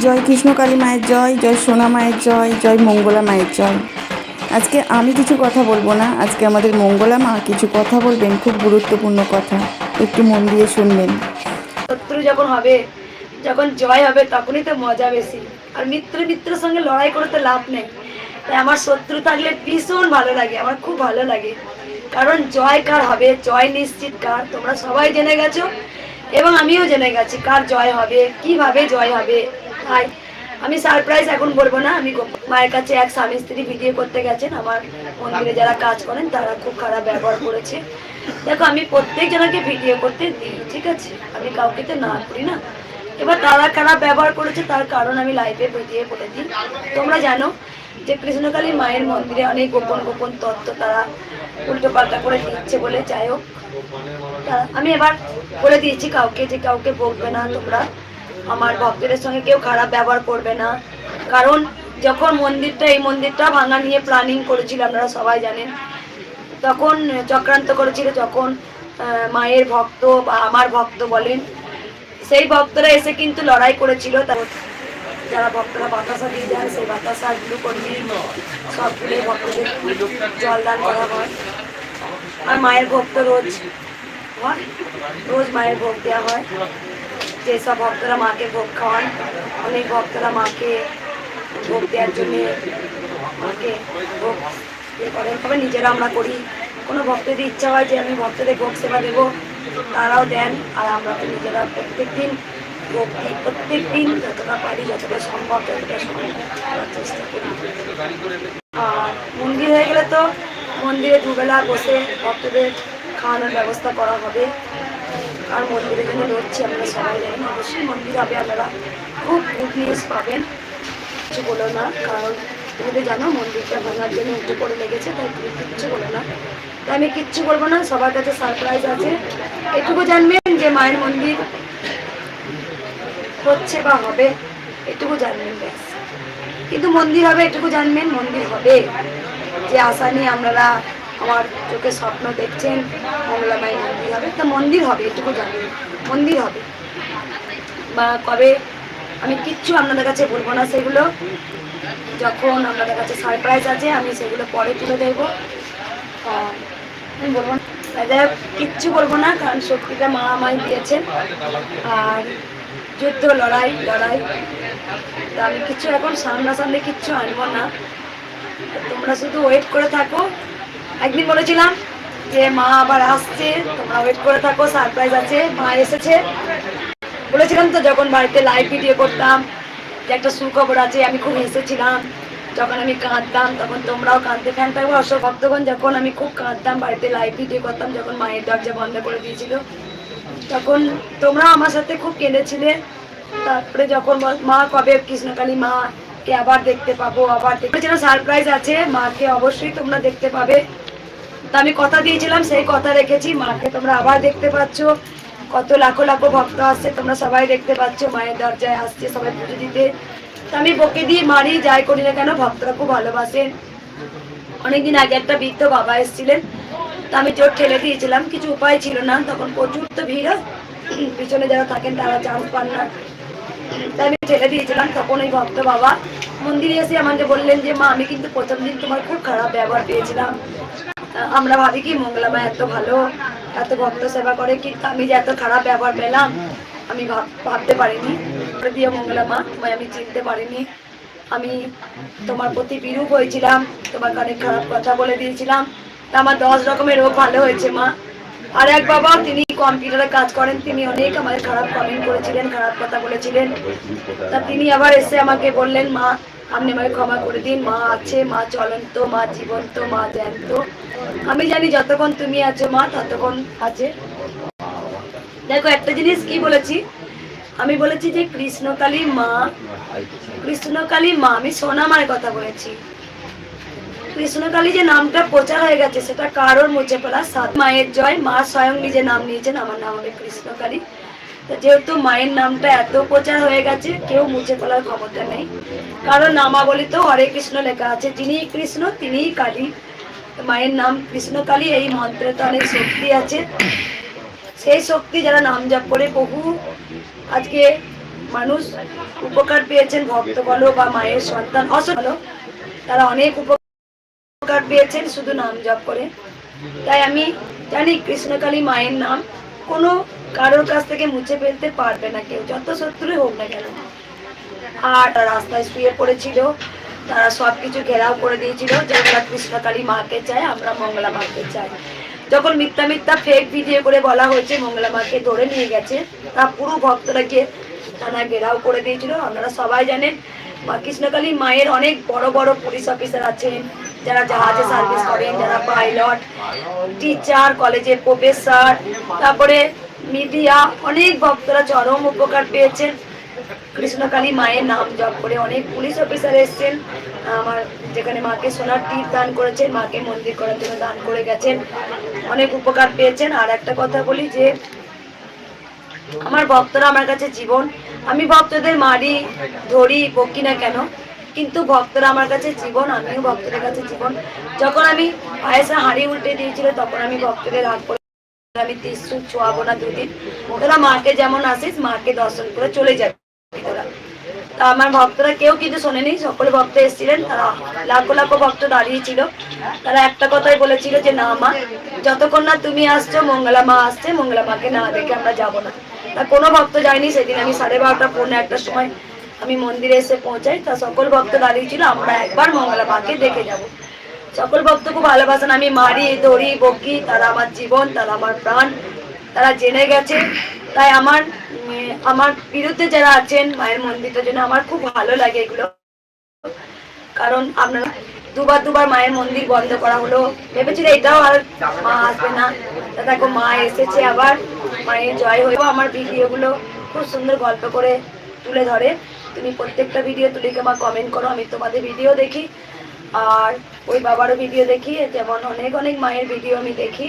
জয় কৃষ্ণকালী মায়ের জয়, জয় সোনা মায়ের জয়, জয় মঙ্গলা মায়ের জয়। আজকে আমি কিছু কথা বলবো না, আজকে আমাদের মঙ্গলা মা কিছু কথা বলবেন, খুব গুরুত্বপূর্ণ কথা, একটু মন দিয়ে শুনবেন। শত্রু যখন হবে, যখন জয় হবে তখনই তো মজা বেশি। আর মিত্রের সঙ্গে লড়াই করে তো লাভ নেই। তাই আমার শত্রু থাকলে ভীষণ ভালো লাগে, আমার খুব ভালো লাগে। কারণ জয় কার হবে, জয় নিশ্চিত কার, তোমরা সবাই জেনে গেছো এবং আমিও জেনে গেছি কার জয় হবে, কিভাবে জয় হবে। তাই আমি সারপ্রাইজ এখন বলবো না। আমি মায়ের কাছে এক স্বামী স্ত্রী ভিডিও করতে গেছেন, আমার মন্দিরে যারা কাজ করেন তারা খুব খারাপ ব্যবহার করেছে। দেখো, আমি প্রত্যেক জনকে ভিডিও করতে দিই, ঠিক আছে, আমি কাউকে তো না করি না। এবার তারা খারাপ ব্যবহার করেছে তার কারণ আমি লাইভে ভিডিও বলে দিই। তোমরা জানো যে কৃষ্ণকালী মায়ের মন্দিরে অনেক গোপন গোপন তত্ত্ব তারা উল্টো পাল্টা করে দিচ্ছে বলে, যাই হোক আমি এবার বলে দিয়েছি কাউকে যে কাউকে বলবে না, তোমরা আমার ভক্তদের সঙ্গে কেউ খারাপ ব্যবহার করবে না। কারণ যখন এই মন্দিরটা ভাঙা নিয়ে প্ল্যানিং করেছিল, আপনারা সবাই জানেন, তখন চক্রান্ত করেছিল, যখন মায়ের ভক্ত বা আমার ভক্ত বলেন, সেই ভক্তরা এসে কিন্তু লড়াই করেছিল। যারা ভক্তরা বাতাসা দিয়ে যায়, সেই বাতাসাগুলো করলে সবগুলো ভক্তদের জলদান করা হয়। আর মায়ের ভোগ তো রোজ মায়ের ভোগ দেওয়া হয়। যেসব ভক্তরা মাকে ভোগ খাওয়ান, অনেক ভক্তরা মাকে ভোগ দেওয়ার জন্য মাকে ভোগ করেন, তবে নিজেরা আমরা করি। কোনো ভক্তদের ইচ্ছা হয় যে আমি ভক্তদের ভোগ সেবা দেবো, তারাও দেন। আর আমরা তো নিজেরা প্রত্যেক দিন ভোগ দিই, প্রত্যেক দিন যতটা পারি, যতটা সম্ভব ততটা সময় করার চেষ্টা করি। আর মন্দির হয়ে গেলে তো মন্দিরে দুবেলা বসে ভক্তদের খাওয়ানোর ব্যবস্থা করা হবে। আর মন্দিরের জন্য লড়ছি, আমরা সবাই জানি, অবশ্যই মন্দির হবে, আপনারা খুব গুড নিউজ পাবেন। কিছু বলো না, কারণ তুমি তো জানো মন্দিরটা ভাঙার জন্য উঠে পড়ে লেগেছে, তাই তুমি কিচ্ছু বলো না। তাই আমি কিচ্ছু বলবো না, সবার কাছে সারপ্রাইজ আছে। এটুকু জানবেন যে মায়ের মন্দির হচ্ছে বা হবে, এটুকু জানবেন ব্যাস। কিন্তু মন্দির হবে এটুকু জানবেন, মন্দির হবে যে আশা নিয়ে আপনারা আমার চোখে স্বপ্ন দেখছেন, মঙ্গলা মায়ের মন্দির হবে, তা মন্দির হবে এটুকু জানবেন, মন্দির হবে। বা কবে আমি কিচ্ছু আপনাদের কাছে বলবো না, সেগুলো যখন আপনাদের কাছে সারপ্রাইজ আছে আমি সেগুলো পরে তুলে দেবো। আমি বলবো না, কিচ্ছু বলবো না, কারণ শক্তিটা মা আমায় দিয়েছেন। আর যুদ্ধ লড়াই, তা আমি কিছু এখন সামনাসামনি কিচ্ছু আনবো না, তোমরা শুধু ওয়েট করে থাকো। একদিন বলেছিলাম যে মা আবার আসছে, তোমরা ওয়েট করে থাকো, সারপ্রাইজ আছে, মা এসেছে বলেছিলাম তো। যখন বাড়িতে লাইভ ভিডিও করতাম যে একটা সুখবর আছে, আমি খুব হেসেছিলাম। যখন আমি কাঁদতাম তখন তোমরাও কাঁদতে, ফ্যান থাকবো অশোক ভক্তগণ, যখন আমি খুব কাঁদতাম বাড়িতে লাইভ ভিডিও করতাম, যখন মায়ের দরজা বন্ধ করে দিয়েছিল, তখন তোমরা আমার সাথে খুব কেঁদেছিলে। তারপরে যখন মা কবে কৃষ্ণকালী মাকে আবার দেখতে পাবো, আবার দেখেছিলাম সারপ্রাইজ আছে, মাকে অবশ্যই তোমরা দেখতে পাবে। তা আমি কথা দিয়েছিলাম, সেই কথা রেখেছি, মাকে তোমরা আবার দেখতে পাচ্ছ। কত লাখো লাখো ভক্ত আসছে, তোমরা সবাই দেখতে পাচ্ছ, মায়ের দরজায় আসছে সবাই পুজো দিতে। তা আমি বকে দিয়ে মারি, যাই করি না কেন, ভক্তরা খুব ভালোবাসেন। অনেকদিন আগে একটা বৃদ্ধ বাবা এসেছিলেন, তা আমি জোর ঠেলে দিয়েছিলাম, কিছু উপায় ছিল না, তখন প্রচুর তো ভিড়, পিছনে যারা থাকেন তারা চান্স পান না, তাই আমি ঠেলে দিয়েছিলাম। তখন ওই ভক্ত বাবা মন্দিরে এসে আমাকে বললেন যে মা, আমি কিন্তু প্রথম দিন তোমার খুব খারাপ ব্যবহার পেয়েছিলাম। আমরা ভাবি কি মঙ্গলা মা এত ভালো, এত ভক্ত সেবা করে, কিন্তু আমি যে এত খারাপ ব্যবহার পেলাম আমি ভাবতে পারিনি। দিয়ে মঙ্গলা মা, তোমায় আমি চিনতে পারিনি, আমি তোমার প্রতি বিরূপ হয়েছিলাম, তোমাকে অনেক খারাপ কথা বলে দিয়েছিলাম। তা আমার 10 রকমের রোগ ভালো হয়েছে মা। আর এক বাবা, তিনি কম্পিউটারে কাজ করেন, তিনি অনেক আমাদের খারাপ কমেন্ট করেছিলেন, খারাপ কথা বলেছিলেন। তা তিনি আবার এসে আমাকে বললেন, মা আপনি আমাকে ক্ষমা করে দিন, মা আছে, মা চলন্ত, মা জীবন্ত, মা জ্যান্ত। আমি জানি যতক্ষণ তুমি আছো মা ততক্ষণ আছে। দেখো একটা জিনিস কি বলেছি, আমি বলেছি যে কৃষ্ণকালী মা, আমি সোনা মায়ের কথা বলেছি। কৃষ্ণকালী যে নামটা প্রচার হয়ে গেছে সেটা কারোর মুছে ফেলা, সাত মায়ের জয়, মা স্বয়ং নিজে নাম নিয়েছেন, আমার নাম হবে কৃষ্ণকালী। যেহেতু মায়ের নামটা এত প্রচার হয়ে গেছে, কেউ মুছে ফেলার ক্ষমতা নেই। কারণ নামাবলিতেও হরে কৃষ্ণ লেখা আছে, যিনি কৃষ্ণ তিনিই কালী। মায়ের নাম কৃষ্ণকালী, এই মন্ত্রে তো অনেক শক্তি আছে। সেই শক্তি যারা নাম জপ করে বহু আজকে মানুষ উপকার পেয়েছেন, ভক্ত বলো বা মায়ের সন্তান বলো, তারা অনেক উপকার পেয়েছেন শুধু নাম জপ করে। তাই আমি জানি কৃষ্ণকালী মায়ের নাম কোনো কারোর কাছ থেকে মুছে ফেলতে পারবে না কেউ, যত শত্রুই হোক না কেন। আর তারা রাস্তায় শুয়ে পড়েছিল, তারা সব কিছু ঘেরাও করে দিয়েছিল যে আমরা কৃষ্ণকালী মাকে চাই, আমরা মঙ্গলা মাকে চাই। যখন মিথ্যা মিথ্যা ফেক ভিডিও করে বলা হয়েছে মঙ্গলা মাকে ধরে নিয়ে গেছে, তা পুরো ভক্তরা গিয়ে থানা ঘেরাও করে দিয়েছিল। আপনারা সবাই জানেন মা কৃষ্ণকালী মায়ের অনেক বড় বড় পুলিশ অফিসার আছেন, যারা জাহাজে সার্ভিস করেন, যারা পাইলট, টিচার, কলেজে প্রফেসর, তারপরে মিডিয়া, অনেক ভক্তরা চরম উপকার পেয়েছেন কৃষ্ণকালী মায়ের নাম জপ করে। অনেক পুলিশ অফিসার এসেছেন আমার যেখানে মাকে সোনার তীর দান করেছেন, মাকে মন্দির করার জন্য দান করে গেছেন, অনেক উপকার পেয়েছেন। আর একটা কথা বলি যে আমার ভক্তরা আমার কাছে জীবন, আমি ভক্তদের মারি ধরি বকি না কেন, কিন্তু ভক্তরা আমার কাছে জীবন, আমিও ভক্তদের কাছে জীবন। যখন আমি পায়েসা হাঁড়ি উল্টে দিয়েছিল তখন আমি ভক্তদের হাত করে আমি ত্রিশূল ছোঁয়াবো না দুদিন, তোরা মাকে যেমন আসিস মাকে দর্শন করে চলে যাবে তোরা। তা আমার ভক্তরা কেউ কিন্তু শোনেনি, সকল ভক্ত এসেছিলেন, তারা লাখো লাখো ভক্ত দাঁড়িয়েছিল, তারা একটা কথাই বলেছিল যে না মা, যতক্ষণ না তুমি আসছো, মঙ্গলা মা আসছে, মঙ্গলা মাকে না দেখে আমরা যাবো না। তা কোনো ভক্ত যায়নি। সেদিন আমি 12:30 পৌনে 1টার সময় আমি মন্দিরে এসে পৌঁছাই, তা সকল ভক্ত দাঁড়িয়েছিল আমরা একবার মঙ্গলা মাকে দেখে যাব। সকল ভক্ত খুব ভালোবাসেন, আমি মারি ধরি বকি, তারা আমার জীবন, তারা আমার প্রাণ, তারা জেনে গেছে। তাই আমার বিরুদ্ধে যারা আছেন মায়ের মন্দিরটার জন্য আমার খুব ভালো লাগে এগুলো, কারণ আপনারা দুবার মায়ের মন্দির বন্ধ করা হলো, ভেবেছিল এটাও আর মা আসবে না, তা দেখো মা এসেছে, আবার মায়ের জয় হয়ে। আমার ভিডিওগুলো খুব সুন্দর গল্প করে তুলে ধরে, তুমি প্রত্যেকটা ভিডিও তুলে মা কমেন্ট করো, আমি তোমাদের ভিডিও দেখি, আর ওই বাবারও ভিডিও দেখি, যেমন অনেক অনেক মায়ের ভিডিও আমি দেখি।